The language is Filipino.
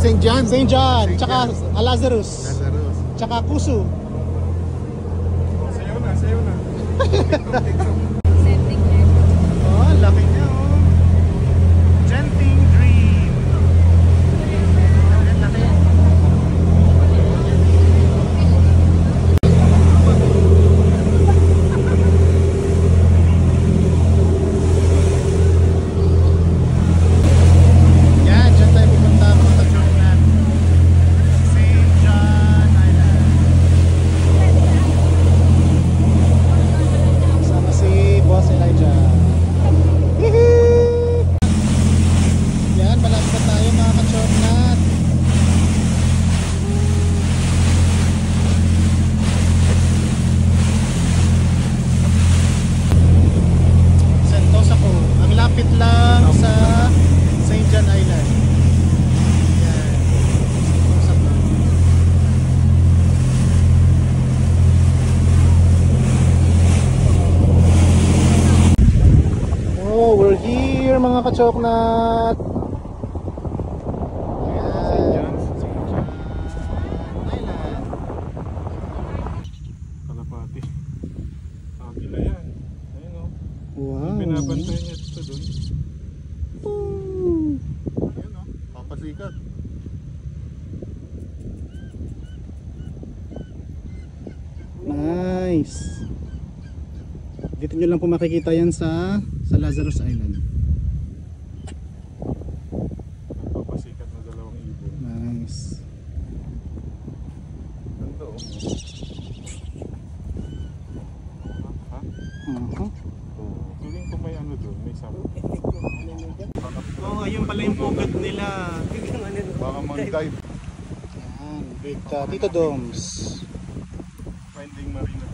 St. John. St. John, tsaka Lazarus. Lazarus. Tsaka Kusu. Sayo na. Oh, laki niya oh. Genting Dream. Laki. Yan, dyan tayo pupunta mga ka-choknat. St. John Island. Sama si Boss Elijah. Yan, malapit na tayo mga ka-choknat. Sentosa ko. Ang lapit lang sa St. John Island. Yan. Sentosa ko. Oh, we're here mga ka-choknat. Yan. St. John Island. Kalapati. Agila yan. Ayun o. Wow. Pinabantay niya ito doon. Ayun o. Papasikat. Nice. Dito nyo lang po makikita yan sa Lazarus Island. Papasikat na dalawang ibon. Nice. Ganda o. Ha? Feeling ko may ano doon. May sabot. Oh, ayun pala yung pugat nila. Baka mag-dive. Yan, big Tito Doms. Finding Marina.